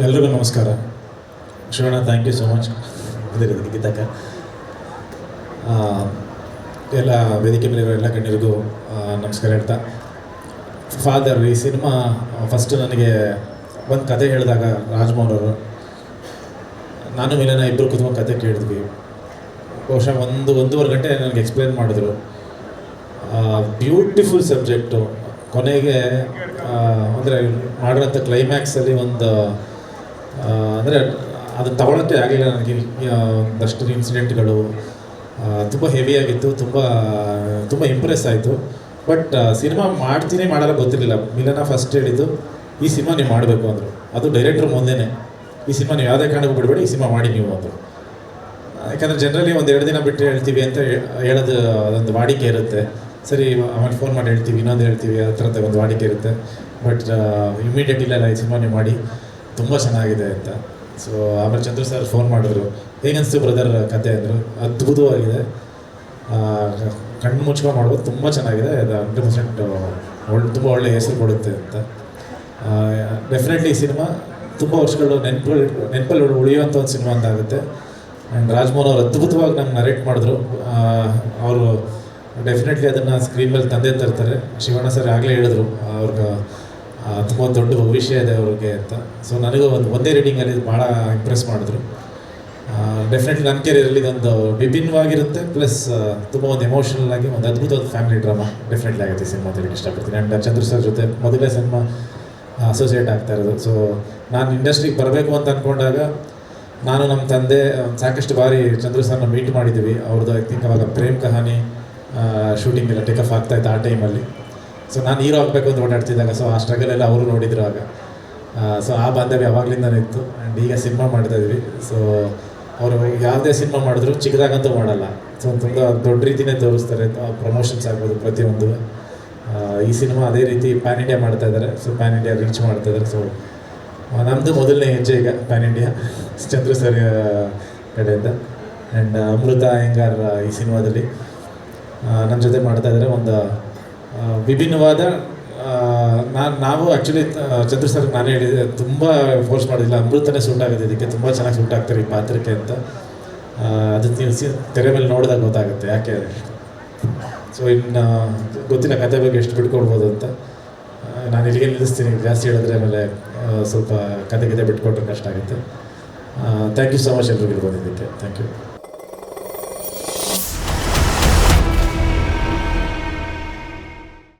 ಎಲ್ರಿಗೂ ನಮಸ್ಕಾರ. Shivanna, thank you so much ಇದಕ್ಕಿದ್ದಾಗ. ಎಲ್ಲ ವೇದಿಕೆ ಮೇಲಿರೋ ಎಲ್ಲ ಗಣ್ಯರಿಗೂ ನಮಸ್ಕಾರ ಹೇಳ್ತಾ, ಫಾದರ್ ಈ ಸಿನಿಮಾ ಫಸ್ಟು ನನಗೆ ಒಂದು ಕತೆ ಹೇಳಿದಾಗ ರಾಜ್ಮೋಹನ್ ಅವರು, ನಾನು ಮಿಲನ ಇಬ್ಬರು ಕೂತ್ಕೊಂಡು ಕತೆ ಕೇಳಿದ್ವಿ. ಬಹುಶಃ ಒಂದೂವರೆ ಗಂಟೆ ನನಗೆ ಎಕ್ಸ್ಪ್ಲೇನ್ ಮಾಡಿದ್ರು. Beautiful subject. ಕೊನೆಗೆ ಅಂದರೆ ಮಾಡಿರೋಂಥ ಕ್ಲೈಮ್ಯಾಕ್ಸಲ್ಲಿ ಒಂದು ಅಂದರೆ ಅದನ್ನು ತಗೊಳ್ಳೋಕ್ಕೆ ಆಗಲಿಲ್ಲ ನನಗೆ. ಒಂದಷ್ಟು ಇನ್ಸಿಡೆಂಟ್ಗಳು ತುಂಬ ಹೆವಿಯಾಗಿತ್ತು, ತುಂಬ ಇಂಪ್ರೆಸ್ ಆಯಿತು. ಬಟ್ ಸಿನಿಮಾ ಮಾಡಲ್ಲ ಗೊತ್ತಿರಲಿಲ್ಲ. ಮಿಲನ ಫಸ್ಟ್ ಹೇಳಿದ್ದು, ಈ ಸಿನಿಮಾ ನೀವು ಮಾಡಬೇಕು ಅಂದರು. ಅದು ಡೈರೆಕ್ಟ್ರ್ ಮುಂದೆನೇ, ಈ ಸಿನಿಮಾ ನೀವು ಯಾವುದೇ ಕಾರಣಕ್ಕೂ ಬಿಡಬೇಡಿ, ಈ ಸಿನಿಮಾ ಮಾಡಿ ನೀವು ಅಂದರು. ಯಾಕಂದರೆ ಜನರಲಿ ಒಂದು 2 ದಿನ ಬಿಟ್ಟು ಹೇಳ್ತೀವಿ ಅಂತ ಹೇಳೋದು ಅದೊಂದು ವಾಡಿಕೆ ಇರುತ್ತೆ. ಸರಿ, ಆಮೇಲೆ ಫೋನ್ ಮಾಡಿ ಹೇಳ್ತೀವಿ, ಇನ್ನೊಂದು ಹೇಳ್ತೀವಿ, ಆ ಥರದ ಒಂದು ವಾಡಿಕೆ ಇರುತ್ತೆ. ಬಟ್ ಇಮಿಡಿಯೇಟ್ ಇಲ್ಲ, ಈ ಸಿನಿಮಾ ನೀವು ಮಾಡಿ, ತುಂಬ ಚೆನ್ನಾಗಿದೆ ಅಂತ. ಸೊ ಆಮೇಲೆ ಚಂದ್ರು ಸರ್ ಫೋನ್ ಮಾಡಿದ್ರು, ಹೇಗನ್ನಿಸ್ತು ಬ್ರದರ್ ಕತೆ ಅಂದರು. ಅದ್ಭುತವಾಗಿದೆ, ಕಣ್ಣು ಮುಚ್ಕೊಂಡು ಮಾಡ್ಬೋದು, ತುಂಬ ಚೆನ್ನಾಗಿದೆ, ಅದು 100% ತುಂಬ ಒಳ್ಳೆಯ ಹೆಸರು ಕೊಡುತ್ತೆ ಅಂತ. ಡೆಫಿನೆಟ್ಲಿ ಈ ಸಿನಿಮಾ ತುಂಬ ವರ್ಷಗಳು ನೆನಪಲ್ಲಿ ಉಳಿಯುವಂಥ ಒಂದು ಸಿನಿಮಾ ಅಂತ ಆಗುತ್ತೆ. ಆ್ಯಂಡ್ ರಾಜ್ಮೋಹನ್ ಅವರು ಅದ್ಭುತವಾಗಿ ನಮ್ಗೆ ನರೇಟ್ ಮಾಡಿದ್ರು. ಅವರು ಡೆಫಿನೆಟ್ಲಿ ಅದನ್ನು ಸ್ಕ್ರೀನ್ ಮೇಲೆ ತಂದೆ ತರ್ತಾರೆ. ಶಿವಣ್ಣ ಸರ್ ಆಗಲೇ ಹೇಳಿದ್ರು, ಅವ್ರಿಗೆ ತುಂಬ ದೊಡ್ಡ ಭವಿಷ್ಯ ಇದೆ ಅವ್ರಿಗೆ ಅಂತ. ಸೊ ನನಗೂ ಒಂದೇ ರೀಡಿಂಗಲ್ಲಿ ಭಾಳ ಇಂಪ್ರೆಸ್ ಮಾಡಿದ್ರು. ಡೆಫಿನೆಟ್ಲಿ ನನ್ನ ಕೆರಿಯರಲ್ಲಿ ಇದೊಂದು ವಿಭಿನ್ನವಾಗಿರುತ್ತೆ, ಪ್ಲಸ್ ತುಂಬ ಒಂದು ಎಮೋಷನಲ್ ಆಗಿ ಒಂದು ಅದ್ಭುತವಾದ ಫ್ಯಾಮಿಲಿ ಡ್ರಾಮಾ ಡೆಫಿನೆಟ್ಲಿ ಆಗುತ್ತೆ ಸಿನಿಮಾ ಅಂತ ಹೇಳಕ್ಕೆ ಇಷ್ಟಪಡ್ತೀನಿ. ಆ್ಯಂಡ್ ಚಂದ್ರು ಸರ್ ಜೊತೆ ಮೊದಲನೇ ಸಿನಿಮಾ ಅಸೋಸಿಯೇಟ್ ಆಗ್ತಾ ಇರೋದು. ಸೊ ನಾನು ಇಂಡಸ್ಟ್ರಿಗೆ ಬರಬೇಕು ಅಂತ ಅಂದ್ಕೊಂಡಾಗ ನಾನು ನಮ್ಮ ತಂದೆ ಸಾಕಷ್ಟು ಬಾರಿ ಚಂದ್ರು ಸರ್ನ ಮೀಟ್ ಮಾಡಿದ್ದೀವಿ. ಅವ್ರದ್ದು ಐ ಥಿಂಕ್ ಅವಾಗ ಪ್ರೇಮ್ ಕಹಾನಿ ಶೂಟಿಂಗ್ ಎಲ್ಲ ಟೇಕಫ್ ಆಗ್ತಾಯಿತ್ತು ಆ ಟೈಮಲ್ಲಿ. ಸೊ ನಾನು ಹೀರೋ ಆಗಬೇಕು ಅಂತ ಓಡಾಡ್ತಿದ್ದಾಗ, ಸೊ ಆ ಸ್ಟ್ರಗಲೆಲ್ಲ ಅವರು ನೋಡಿದ್ರು ಆಗ. ಸೊ ಆ ಬಾಂಧವ್ಯ ಯಾವಾಗಲಿಂದನೇ ಇತ್ತು. ಆ್ಯಂಡ್ ಈಗ ಸಿನಿಮಾ ಮಾಡ್ತಾಯಿದ್ವಿ. ಸೊ ಅವರು ಯಾವುದೇ ಸಿನಿಮಾ ಮಾಡಿದ್ರು ಚಿಕ್ಕದಾಗಂತೂ ಮಾಡಲ್ಲ. ಸೊ ತುಂಬ ದೊಡ್ಡ ರೀತಿಯೇ ತೋರಿಸ್ತಾರೆ, ಪ್ರಮೋಷನ್ಸ್ ಆಗ್ಬೋದು ಪ್ರತಿಯೊಂದು. ಈ ಸಿನಿಮಾ ಅದೇ ರೀತಿ ಪ್ಯಾನ್ ಇಂಡಿಯಾ ಮಾಡ್ತಾಯಿದ್ದಾರೆ. ಸೊ ಪ್ಯಾನ್ ಇಂಡಿಯಾ ರೀಚ್ ಮಾಡ್ತಾಯಿದ್ದಾರೆ. ಸೊ ನಮ್ಮದು ಮೊದಲನೇ ಹೆಜ್ಜೆ ಈಗ ಪ್ಯಾನ್ ಇಂಡಿಯಾ ಚಂದ್ರು ಸರ್ ಕಡೆಯಿಂದ. ಆ್ಯಂಡ್ ಅಮೃತ ಅಯ್ಯಂಗಾರ್ ಈ ಸಿನಿಮಾದಲ್ಲಿ ನಮ್ಮ ಜೊತೆ ಮಾಡ್ತಾಯಿದ್ದಾರೆ. ಒಂದು ವಿಭಿನ್ನವಾದ ನಾವು ಆ್ಯಕ್ಚುಲಿ ಚಂದ್ರು ಸರ್ ನಾನು ಹೇಳಿದೆ, ತುಂಬ ಫೋರ್ಸ್ ಮಾಡೋದಿಲ್ಲ, ಅಮೃತನೇ ಸೂಟ್ ಆಗುತ್ತೆ ಇದಕ್ಕೆ, ತುಂಬ ಚೆನ್ನಾಗಿ ಸೂಟ್ ಆಗ್ತಾರೆ ಈ ಪಾತ್ರಕ್ಕೆ ಅಂತ. ಅದು ತೆರೆ ಮೇಲೆ ನೋಡಿದಾಗ ಗೊತ್ತಾಗುತ್ತೆ ಯಾಕೆ. ಸೊ ಇನ್ನು ಗೊತ್ತಿಲ್ಲ ಕತೆ ಬಗ್ಗೆ ಎಷ್ಟು ಬಿಟ್ಕೊಡ್ಬೋದು ಅಂತ. ನಾನು ಇಲ್ಲಿಗೆ ನಿಲ್ಲಿಸ್ತೀನಿ, ಜಾಸ್ತಿ ಹೇಳಿದ್ರೆ ಆಮೇಲೆ ಸ್ವಲ್ಪ ಕತೆ ಬಿಟ್ಕೊಟ್ರೆ ಕಷ್ಟ ಆಗುತ್ತೆ. ಥ್ಯಾಂಕ್ ಯು ಸೊ ಮಚ್ ಎಲ್ರಿಗೂ ಬಂದಿದ್ದಕ್ಕೆ. Thank you.